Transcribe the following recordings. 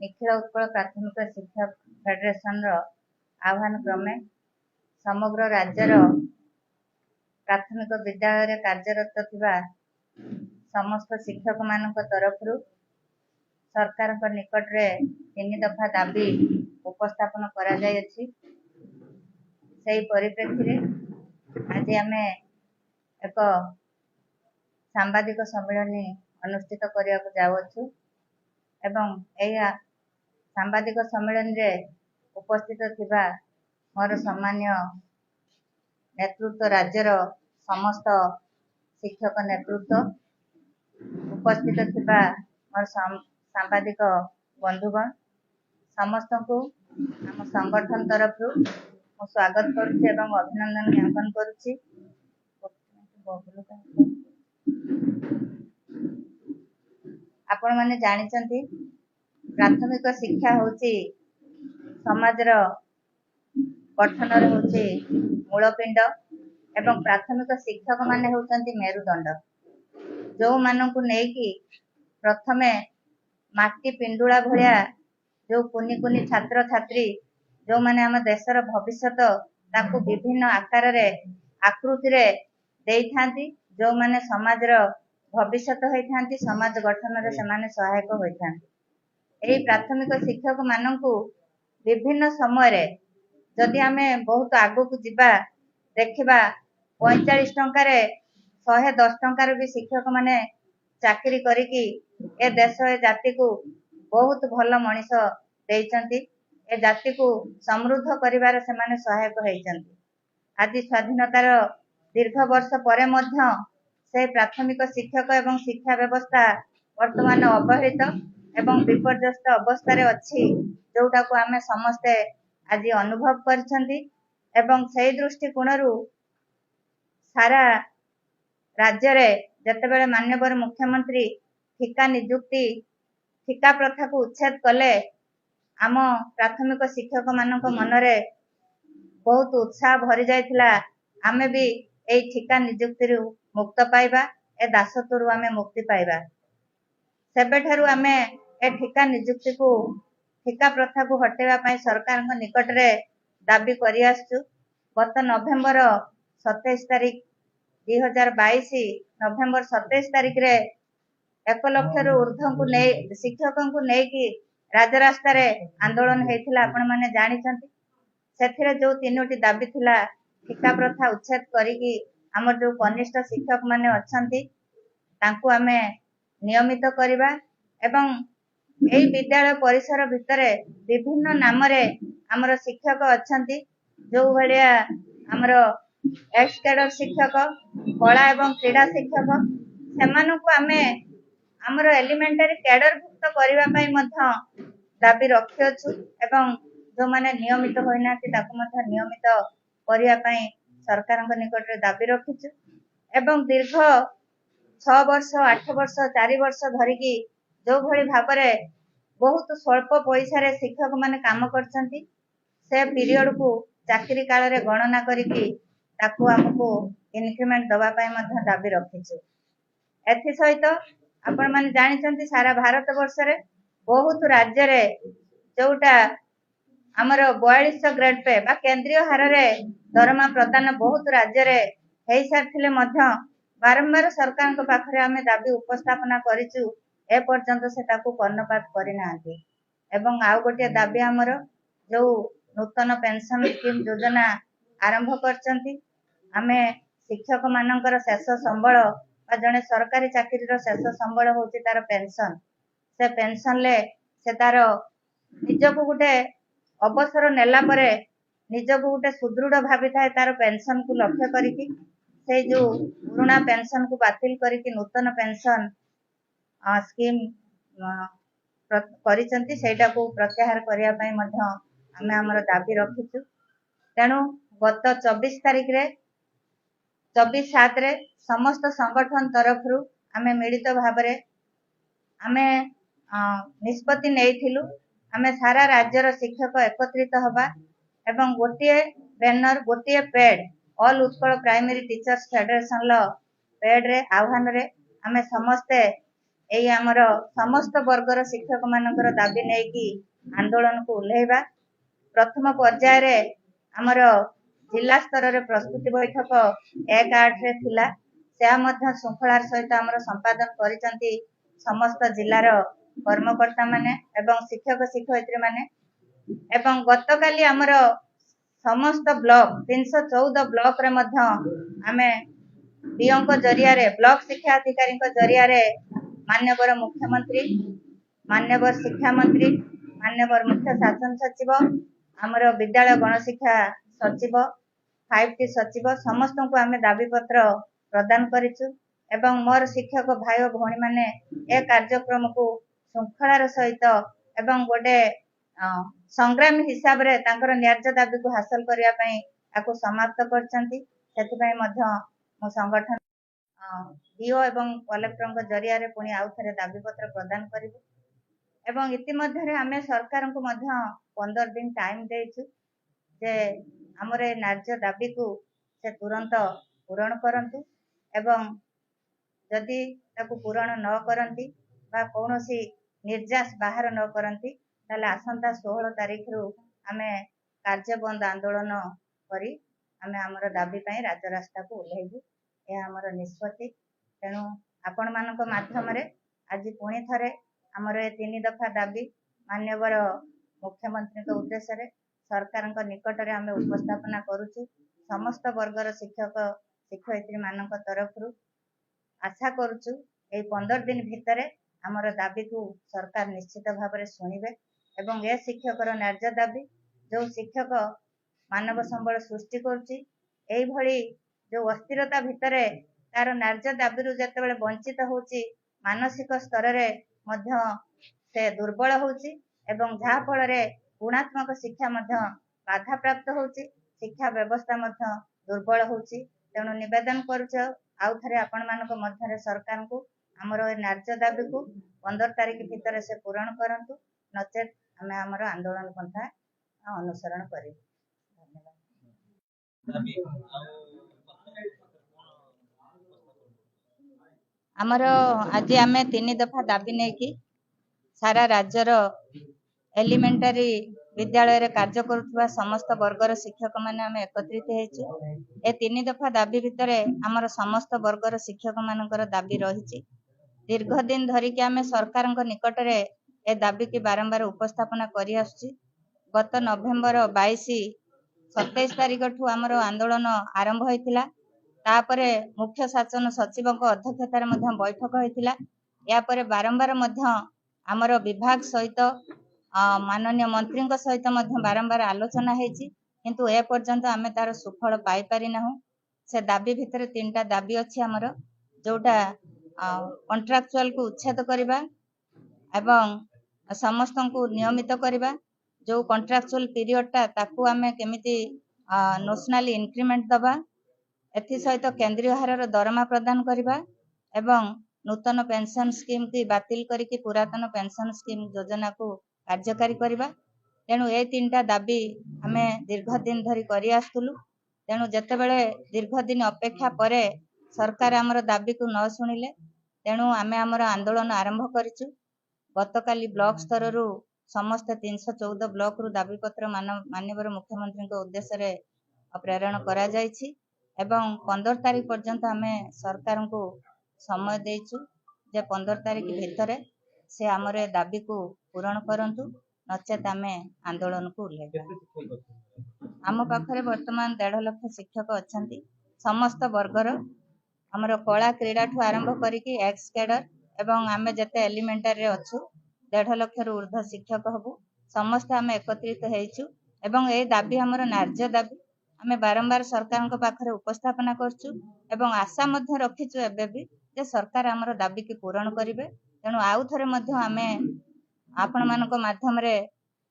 निखिल उत्कल प्राथमिक शिक्षा फेडरेशन आह्वान क्रमे समग्र राज्यर प्राथमिक विद्यालय कार्यरत थिबा समस्त शिक्षक मान तरफ सरकार निकट में 3 दफा दाबी उपस्थापन करा जायछि। सेही परिप्रेक्षी आज आम एक सांबादिक सम्मेलन अनुष्ठित करने को जाऊँ एवं यह सांबादिक सम्मेलन रे उपस्थित थिबा मोर सम्मान्य नेतृत्व राज्यर समस्त शिक्षक नेतृत्व उपस्थित थिबा मोर सांबादिक बंधुगण समस्त को आम संगठन तरफ स्वागत करुच्ची एवं अभिनंदन ज्ञापन करुच्ची। आपण माने जानिचंती प्राथमिक शिक्षा होची समाजर गठन होची मूलपिंड एवं प्राथमिक शिक्षक माने होचंती मेरुदंड जो मानकु नेकी प्रथमे माटी पिंडुला भलिया जो कुनी कुनी छात्र छात्री जो माने हम देशर भविष्यत ताकू विभिन्न आकार रे आकृति रे देई थांती जो माने समाजर भविष्यत होई थांती समाज गठन रे से माने सहायक होई थांती। एही प्राथमिक शिक्षक मानकु विभिन्न समय रे जदि आमे बहुत आगु को जिबा देखिबा 45 टंका रे 110 टंका रे भी शिक्षक माने चाकरी करिकी ए देश ए जाति को बहुत भल मनीष देइचंती ए जाति को समृद्ध करिवार से माने सहायक होइचंती। आज स्वाधीनतार दीर्घ वर्ष परे मध्य से प्राथमिक शिक्षक एवं शिक्षा व्यवस्था वर्तमान अवहेलित एवं विपर्यस्त अवस्था रे अछि जोटा को आमे समस्ते आज अनुभव करछंती एवं सेही दृष्टिकोणरू सारा राज्य रे जतेबेले माननीय मुख्यमंत्री ठिका नियुक्ति ठिका प्रथा को उच्छेद कले आम प्राथमिक शिक्षक मानक मनरे बहुत उत्साह भरी जाइथिला। आमे भी ए ठिका नियुक्ति मुक्त पाइबा ए दासत्वरू आमे मुक्ति पाइबा सेबेठारू आमे ए ठिका नियुक्ति को ठिका प्रथा को हटेवा पाई सरकार निकट रे दाबी करि आसछु। गत नवेम्बर 27 तारिख 2022 नवेम्बर 27 तारिख रे 1 लाख रु ऊर्ध्व को नै शिक्षकों को नै कि राजरास्ता रे आंदोलन हेतिला आपण माने जानिचंती। सेथिरे जो 3टी दाबी थिला ठिका प्रथा उच्छेद करिकी हमर जो कनिष्ठ शिक्षक माने अछंती तांकु आमे नियमित करिबा एवं एई विद्यालय परिसर भितरे विभिन्न नाम रे हमर शिक्षक अछंती जो भलिया हमर एक्स कैडर शिक्षक कला एवं क्रीड़ा शिक्षक सेमानकु आमे हमर एलिमेंटरी कैडर भुक्त करिवा पई मध्य दाबी रखियछु एवं जो माने नियमित होइनाति ताकु मध्य नियमित करिया पई सरकारक निकट रे दाबी रखिछु एवं दीर्घ 6 वर्ष 8 वर्ष 4 वर्ष धरिकी जो भली भाबरे बहुत स्वल्प पैसा रे शिक्षक माने काम करछंती से पीरियड को चाकरी काल रे गणना करिकी ताकू हमको इनक्रीमेंट दवा पाई मध्य दाबी रखिछु। एथि सहित आपण माने जानिचंती सारा भारत वर्ष रे बहुत राज्य रे जोटा हमर 4200 ग्रेड पे बा केंद्रीय हार रे दरमा प्रदान बहुत राज्य रे हेई सारथिले मध्य बारंबार सरकार को पाखरे आमे दाबी उपस्थापना करिचु ए पर्यंत से ताकू कर्णपात करिनांती एवं आउ गोटे दाबी हमर जो नूतन पेंशन स्कीम योजना आरंभ करचंती आमे शिक्षक मानकर शेष संबल बा जने सरकारी चाकरी रो शेष संबल होची तार पेंशन से पेंशन ले से तार निजको गुटे अवसर नेला परे निजको गुटे सुदृढ़ भाबी थाए तार पेंशन को लक्ष्य करिकी से जो पुराना पेंशन को बातिल करिकी नूतन पेंशन स्कीम करिसंती सेटा को प्रत्याहार करिया पई मध्य आमे हमर दाबी रखिछु। तेणु गत 24 तारिख रे 24/7 रे समस्त संगठन तरफ रु आमे मिलित भाबरे आमे निष्पत्ति नेइथिलु आमे सारा राज्यर शिक्षक एकत्रित हबा एवं गोटे बैनर गोटे pad all Utkal primary teachers federation लो पेड रे आह्वान रे आमे समस्ते एई आमर समस्त वर्गर शिक्षक मानकर दाबी नेकी आंदोलन को उल्लेवा। प्रथम पर्याय रे आमर जिला स्तर रे प्रस्तुति बैठक 1/8 रे थिला। से मध्य श्रृंखलार सहित आमर संपादन करिसंती समस्त जिलार कर्मकर्ता माने एवं शिक्षक शिक्षयित्री माने। एवं गतकाली आमर समस्त ब्लॉक 314 ब्लॉक रे मध्य आमे डीओ जरिया रे ब्लॉक शिक्षा अधिकारी जरिया रे मान्यवर मुख्यमंत्री, मान्यवर शिक्षा मंत्री, मान्यवर मुख्य शासन सचिव, आमर विद्यालय गणशिक्षा सचिव, 5टी सचिव समस्त को आमे दाबी पत्र प्रदान करिछु। एवं मोर शिक्षक भाई और भौणी माने ए कार्यक्रम को श्रृंखलार सहित एवं गोटे संग्रामी हिसाब रे तांकर न्याय्य दाबी को हासिल करिया पई आकु समाप्त करचंती। सेति पई मध्य मो संगठन डीओ एवं कलेक्टर जरिया रे पुणी आउ थरे दाबी पत्र प्रदान करिबु। एवं इतिमध्ये रे आमे सरकार को मध्य 15 दिन टाइम देइछु जे हमरे न्याय्य दाबी को से तुरंत पूरण करंतु। एवं जदि ताकू पूरण न करंती बा कौनसी निर्यास बाहर न करंती ताले आसंता 16 तारीख रु आमे कार्य बंद आंदोलन करी आमे हमर दाबी पई राजरास्ता को उल्लेबु। ए हमर निष्पत्ति। तेणु आपण मानक माध्यम रे आज पुणी थरे हमर 3 दफा दाबी मान्यवर मुख्यमंत्री के उद्देश्य रे सरकार निकट रे आमे उपस्थापना करूछु। समस्त वर्गर शिक्षक शिक्षयित्री मानक तरफ रु आशा करूछु ए 15 दिन भितरे हमर दाबी को सरकार निश्चित भाव में शुणिबे। एवं ए शिक्षकर न्याय्य दाबी जो शिक्षक मानव संबल सृष्टि करुच्ची एई भली जो अस्थिरता भितरे तार न्याय्य दाबी रु जेतेबेले वंचित होची मानसिक स्तर रे मध्य से दुर्बल होची एवं जहा फल रे गुणात्मक शिक्षा मध्य बाधा प्राप्त होची, शिक्षा व्यवस्था मध्य दुर्बल होची। तेणु निवेदन करुछ आउ थरे आपण मानक मध्य सरकार को हमर न्याय्य दाबी को 15 तारीख भितर से पूरण करंतु नचेत हमें हमर आंदोलन पंथा अनुसरण करिबु। हमर आज आमे 3 दफा दाबी नै कि सारा राज्यर एलिमेंटरी विद्यालय रे कार्य करुवा समस्त वर्गर शिक्षक माने आमे एकत्रित हेछु। ए 3 दफा दाबी भितरे हमर समस्त वर्गर शिक्षक मानकर दाबी रहिछि। दीर्घ दिन धरि कि आमे सरकार निकट रे ए दाबी की बारंबार उपस्थापना करि आछी। गत नवेम्बर 27 तारीख ठू हमर आंदोलन आरंभ होइतिला। तापरे मुख्य शासन सचिव को अध्यक्षतार मध्य बैठक होइतिला। या परे बारंबार मध्य हमर विभाग सहित माननीय मंत्री सहित मध्य बारंबार आलोचना हेछि किंतु ए पर्यंत आमे तार सुफल पाई पारि नाहु। से दाबी भितर 3टा दाबी अछि हमर जोटा कॉन्ट्रैक्चुअल को उच्छेद करबा एवं समस्त को नियमित करबा। जो कॉन्ट्रैक्चुअल पीरियड टा ताकू आमे केमिति नेशनल इंक्रीमेंट दबा एथि सहित केंद्रीय हारर दरमा प्रदान करबा एवं नूतन पेंशन स्कीम की बातिल करिकि पुरातन पेंशन स्कीम योजना को कार्यकारी करबा। तेणु ए 3टा दाबी आमे दीर्घ दिन धरि करि आस्तुलु। तेणु जेतेबेले दीर्घ दिन अपेक्षा परे सरकार हमर दाबी को न सुनिले तेणु आमे हमर आंदोलन आरंभ करिछु। गतकाली ब्लॉक स्तर रु समस्त 314 ब्लॉक रु दाबी पत्र माननीय मुख्यमंत्री के उद्देश्य रे प्रेरण करा जायछि एवं 15 तारीख पर्यंत आमे सरकार को समय देइछु जे 15 तारीख भितरे से हमरे दाबी को पूरण करंतु नचेत आमे आंदोलन को उल्लेख। आम पाखरे वर्तमान 1.5 लाख शिक्षक अछंती समस्त वर्गर हमर कला क्रीड़ा ठू आरंभ करिकि एक्स कैडर एवं आमे जते एलिमेंटरी रे अछु 1.5 लाख रु ऊर्ध्व शिक्षक हबु समस्त आमे एकत्रित हेइछु एवं ए दाबी हमर न्याय्य दाबी आमे बारंबार सरकार को पाखरे उपस्थापना करछु एवं आशा मध्य रखिछु एबे भी जे सरकार हमर दाबी की पूरण करिवे। तेणु आउ थरे मध्य आमे आपण मानक माध्यम रे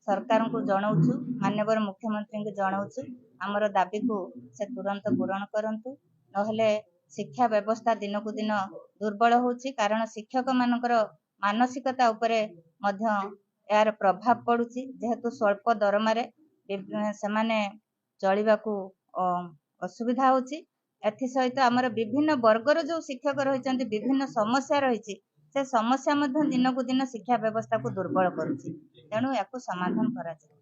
सरकार को जणाउछु माननीय मुख्यमंत्री को जणाउछु हमर दाबी को से तुरंत पूरण करंतु नहले शिक्षा व्यवस्था दिन को दिन दुर्बल होछि। कारण शिक्षक मानकर मानसिकता उपरे मध्य यार प्रभाव पड़ुछि जेहेतु स्वल्प दरमारे सेमाने चलिबा को असुविधा होछि। एथि सहित हमर विभिन्न वर्गर जो शिक्षक रहिचंती विभिन्न समस्या रहिछि ସେ ସମସ୍ୟା ମଧ୍ୟ ଦିନକୁ ଦିନ ଶିକ୍ଷା ବ୍ୟବସ୍ଥାକୁ ଦୁର୍ବଳ କରୁଛି। ତେଣୁ ୟାକୁ ସମାଧାନ କରାଯାଉ।